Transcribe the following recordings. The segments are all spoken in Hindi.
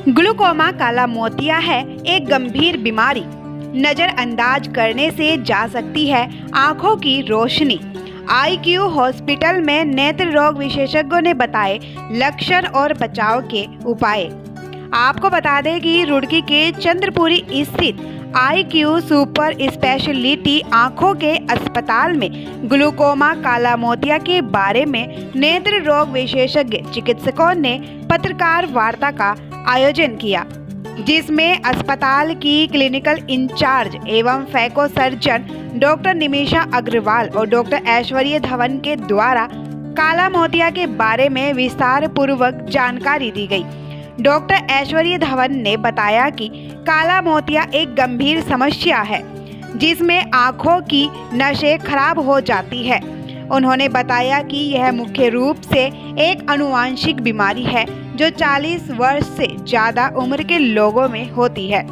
ग्लूकोमा काला मोतिया है एक गंभीर बीमारी। नज़रअंदाज करने से जा सकती है आंखों की रोशनी। आईक्यू हॉस्पिटल में नेत्र रोग विशेषज्ञों ने बताए लक्षण और बचाव के उपाय। आपको बता दें कि रुड़की के चंद्रपुरी स्थित आईक्यू सुपर स्पेशलिटी आंखों के अस्पताल में ग्लूकोमा काला मोतिया के बारे में नेत्र रोग विशेषज्ञ चिकित्सकों ने पत्रकार वार्ता का आयोजन किया, जिसमें अस्पताल की क्लिनिकल इंचार्ज एवं phaco surgeon doctor Nimisha Agarwal और डॉक्टर ऐश्वर्य धवन के द्वारा काला मोतिया के बारे में विस्तार पूर्वक जानकारी दी गई। डॉक्टर ऐश्वर्य धवन ने बताया कि काला मोतिया एक गंभीर समस्या है जिसमें आंखों की नसें खराब हो जाती है। उन्होंने बताया कि यह मुख्य रूप से एक आनुवंशिक बीमारी है जो 40 वर्ष से ज़्यादा उम्र के लोगों में होती है।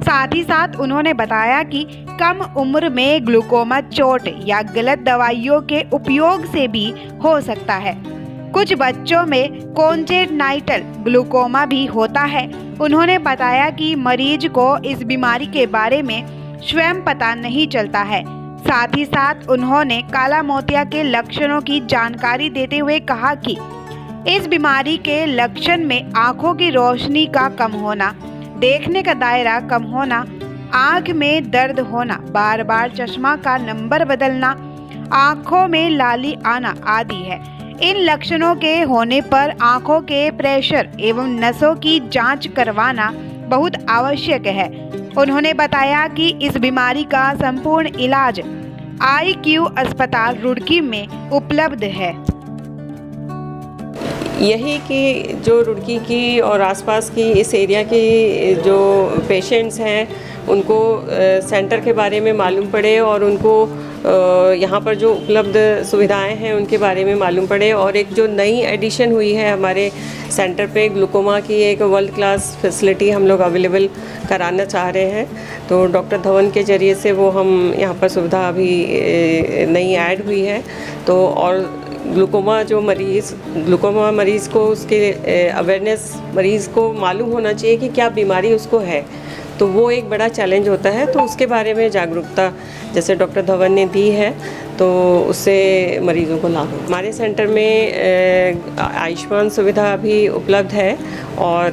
साथ ही साथ उन्होंने बताया कि कम उम्र में ग्लूकोमा चोट या गलत दवाइयों के उपयोग से भी हो सकता है। कुछ बच्चों में कॉन्जेनाइटल ग्लूकोमा भी होता है। उन्होंने बताया कि मरीज को इस बीमारी के बारे में स्वयं पता नहीं चलता है। साथ ही साथ उन्होंने काला मोतिया के लक्षणों की जानकारी देते हुए कहा कि इस बीमारी के लक्षण में आंखों की रोशनी का कम होना, देखने का दायरा कम होना, आंख में दर्द होना, बार बार चश्मा का नंबर बदलना, आंखों में लाली आना आदि है। इन लक्षणों के होने पर आंखों के प्रेशर एवं नसों की जांच करवाना बहुत आवश्यक है। उन्होंने बताया कि इस बीमारी का संपूर्ण इलाज आईक्यू अस्पताल रुड़की में उपलब्ध है। यही कि जो रुड़की की और आसपास की इस एरिया की जो पेशेंट्स हैं उनको सेंटर के बारे में मालूम पड़े और उनको यहाँ पर जो उपलब्ध सुविधाएं हैं उनके बारे में मालूम पड़े। और एक जो नई एडिशन हुई है हमारे सेंटर पे ग्लूकोमा की एक वर्ल्ड क्लास फैसिलिटी हम लोग अवेलेबल कराना चाह रहे हैं, तो डॉक्टर धवन के ज़रिए से वो हम यहाँ पर सुविधा अभी नई ऐड हुई है। तो और ग्लूकोमा मरीज़ को उसके अवेयरनेस मरीज़ को मालूम होना चाहिए कि क्या बीमारी उसको है, तो वो एक बड़ा चैलेंज होता है। तो उसके बारे में जागरूकता जैसे डॉक्टर धवन ने दी है तो उससे मरीज़ों को लाभ हो। हमारे सेंटर में आयुष्मान सुविधा भी उपलब्ध है और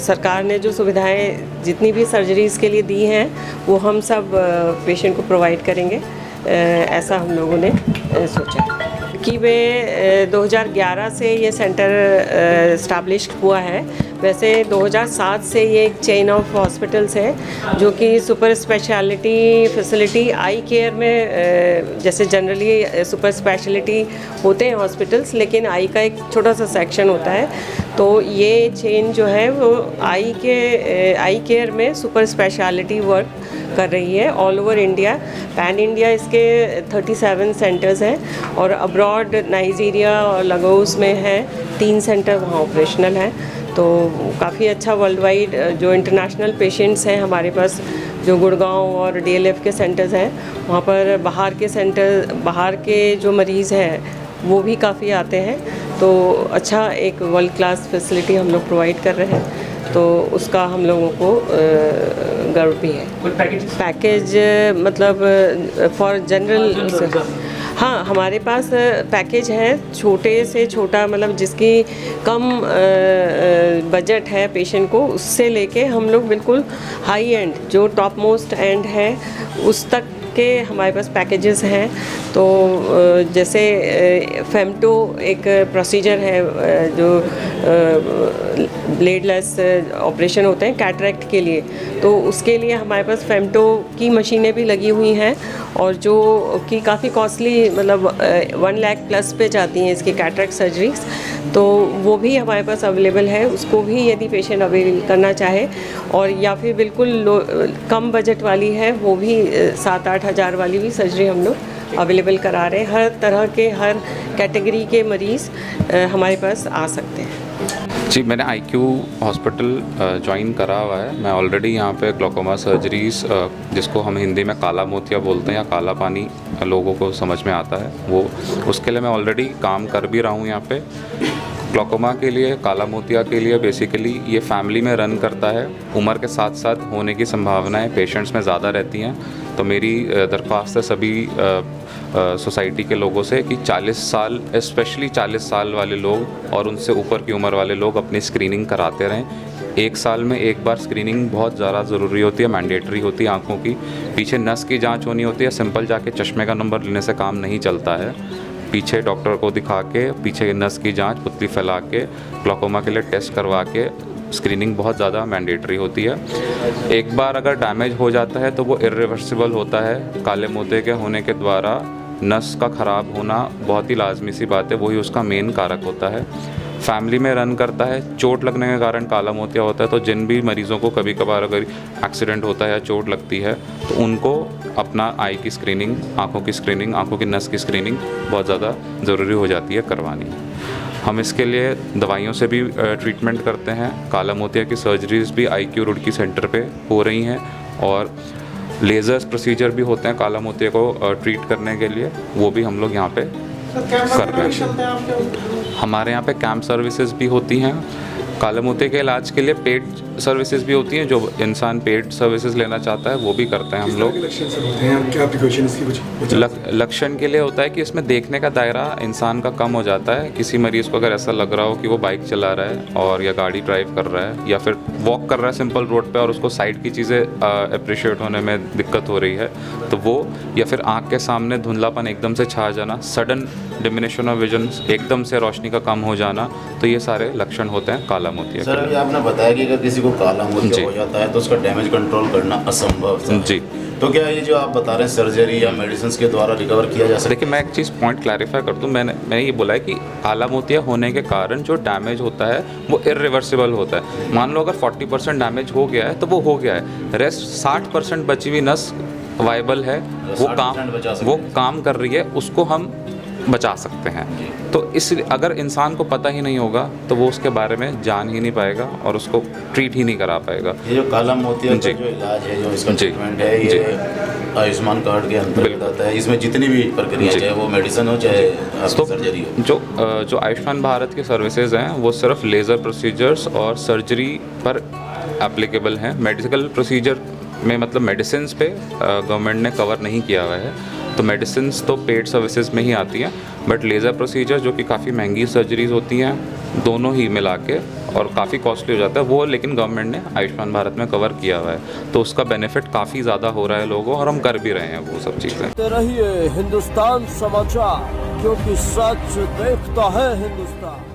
सरकार ने जो सुविधाएं जितनी भी सर्जरीज़ के लिए दी हैं वो हम सब पेशेंट को प्रोवाइड करेंगे, ऐसा हम लोगों ने सोचा कि वे 2011 से ये सेंटर इस्टेब्लिश हुआ है। वैसे 2007 से ये एक चेन ऑफ हॉस्पिटल्स है जो कि सुपर स्पेशलिटी फैसिलिटी आई केयर में, जैसे जनरली सुपर स्पेशलिटी होते हैं हॉस्पिटल्स, लेकिन आई का एक छोटा सा सेक्शन होता है। तो ये चेन जो है वो आई केयर में सुपर स्पेशलिटी वर्क कर रही है all over India. Pan India इसके 37 सेंटर्स हैं और अब्रॉड नाइजीरिया और लगोस में है 3 सेंटर वहाँ ऑपरेशनल हैं। तो काफ़ी अच्छा वर्ल्ड वाइड जो इंटरनेशनल पेशेंट्स हैं हमारे पास, जो गुड़गांव और डीएलएफ के सेंटर्स हैं, वहाँ पर बाहर के जो मरीज़ हैं वो भी काफ़ी आते हैं। तो अच्छा एक वर्ल्ड क्लास फैसिलिटी हम लोग प्रोवाइड कर रहे हैं, तो उसका हम लोगों को गर्व भी है। पैकेज मतलब फॉर जनरल, हाँ हमारे पास पैकेज है छोटे से छोटा, मतलब जिसकी कम बजट है पेशेंट को, उससे लेके हम लोग बिल्कुल हाई एंड जो टॉप मोस्ट एंड है उस तक के हमारे पास पैकेजेस हैं। तो जैसे फेमटो एक प्रोसीजर है जो ब्लेडलेस ऑपरेशन होते हैं कैटरेक्ट के लिए, तो उसके लिए हमारे पास फेमटो की मशीनें भी लगी हुई हैं और जो कि काफ़ी कॉस्टली, मतलब 1 लाख प्लस पे जाती हैं इसकी कैटरेक्ट सर्जरीज, तो वो भी हमारे पास अवेलेबल है। उसको भी यदि पेशेंट अवेल करना चाहे, और या फिर बिल्कुल कम बजट वाली है वो भी 7-8 हज़ार वाली भी सर्जरी हम लोग अवेलेबल करा रहे हैं। हर तरह के हर कैटेगरी के मरीज़ हमारे पास आ सकते हैं। जी, मैंने आईक्यू हॉस्पिटल ज्वाइन करा हुआ है। मैं ऑलरेडी यहाँ पे ग्लूकोमा सर्जरीज़, जिसको हम हिंदी में काला मोतिया बोलते हैं या काला पानी लोगों को समझ में आता है, वो उसके लिए मैं ऑलरेडी काम कर भी रहा हूँ यहाँ पे। ग्लूकोमा के लिए, काला मोतिया के लिए बेसिकली ये फैमिली में रन करता है। उम्र के साथ साथ होने की संभावनाएं पेशेंट्स में ज़्यादा रहती हैं। तो मेरी दरख्वास्त है सभी सोसाइटी के लोगों से कि 40 साल, स्पेशली 40 साल वाले लोग और उनसे ऊपर की उम्र वाले लोग अपनी स्क्रीनिंग कराते रहें। 1 साल में एक बार स्क्रीनिंग बहुत ज़्यादा ज़रूरी होती है, मैंडेटरी होती है। आँखों की पीछे नस की जांच होनी होती है। सिंपल जाके चश्मे का नंबर लेने से काम नहीं चलता है। पीछे डॉक्टर को दिखा के पीछे नस की जांच पुतली फैला के ग्लूकोमा के लिए टेस्ट करवा के स्क्रीनिंग बहुत ज़्यादा मैंडेटरी होती है। एक बार अगर डैमेज हो जाता है तो वो इरिवर्सिबल होता है। काले मोतिये के होने के द्वारा नस का ख़राब होना बहुत ही लाजमी सी बात है, वही उसका मेन कारक होता है। फैमिली में रन करता है। चोट लगने के कारण काला मोतिया होता है, तो जिन भी मरीज़ों को कभी कभार अगर एक्सीडेंट होता है या चोट लगती है तो उनको अपना आई की स्क्रीनिंग, आँखों की स्क्रीनिंग, आँखों की नस की स्क्रीनिंग बहुत ज़्यादा ज़रूरी हो जाती है करवानी। हम इसके लिए दवाइयों से भी ट्रीटमेंट करते हैं। काला मोतिया की सर्जरीज़ भी IQ रुड़की सेंटर पे हो रही हैं और लेज़र्स प्रोसीजर भी होते हैं काला मोतिया को ट्रीट करने के लिए, वो भी हम लोग यहाँ पे कर रहे हैं। हमारे यहाँ पे कैंप सर्विसेज भी होती हैं। काले मोतिये के इलाज के लिए पेड सर्विसेज भी होती हैं। जो इंसान पेड सर्विसेज लेना चाहता है वो भी करते हैं हम लोग। लक्षण के लिए होता है कि इसमें देखने का दायरा इंसान का कम हो जाता है। किसी मरीज़ को अगर ऐसा लग रहा हो कि वो बाइक चला रहा है और या गाड़ी ड्राइव कर रहा है या फिर वॉक कर रहा है सिंपल रोड पे और उसको साइड की चीज़ें अप्रिशिएट होने में दिक्कत हो रही है तो वो, या फिर आँख के सामने धुंधलापन एकदम से छा जाना, सडन डिमिनिशन ऑफ विजन, एकदम से रोशनी का कम हो जाना, तो ये सारे लक्षण होते हैं काला मोतिया। सर अभी आपने बताया कि अगर किसी को काला मोतिया हो जाता है तो उसका डैमेज कंट्रोल करना असंभव है। जी, तो क्या ये जो आप बता रहे हैं सर्जरी या मेडिसिन के द्वारा रिकवर किया जा सकता है? देखिए मैं एक चीज़ पॉइंट क्लैरिफाई कर दूँ। मैंने ये बोला है कि काला मोतिया होने के कारण जो डैमेज होता है वो इरिवर्सिबल होता है। मान लो अगर 40% डैमेज हो गया है तो वो हो गया है, रेस्ट 60% बची हुई नस वाइबल है, वो काम कर रही है, उसको हम बचा सकते हैं। तो इस अगर इंसान को पता ही नहीं होगा तो वो उसके बारे में जान ही नहीं पाएगा और उसको ट्रीट ही नहीं करा पाएगा। ये जो काला मोतिया का जो इलाज है, जो इसका ट्रीटमेंट है, ये आयुष्मान कार्ड के अंतर्गत आता है। इसमें जितनी भी प्रक्रिया, चाहे वो मेडिसिन हो चाहे सर्जरी हो, जो आयुष्मान भारत की सर्विसेज हैं वो सिर्फ लेज़र प्रोसीजर्स और सर्जरी पर एप्लीकेबल हैं। मेडिकल प्रोसीजर में मतलब मेडिसिन पे गवर्नमेंट ने कवर नहीं किया हुआ है, तो मेडिसिन तो पेड सर्विसेज में ही आती हैं। बट लेज़र प्रोसीजर जो कि काफ़ी महंगी सर्जरीज होती हैं, दोनों ही मिला के और काफ़ी कॉस्टली हो जाता है वो, लेकिन गवर्नमेंट ने आयुष्मान भारत में कवर किया हुआ है, तो उसका बेनिफिट काफ़ी ज़्यादा हो रहा है लोगों, और हम कर भी रहे हैं वो सब चीज़ें। रहिए हिंदुस्तान समाचार, क्योंकि सच देखता है हिंदुस्तान।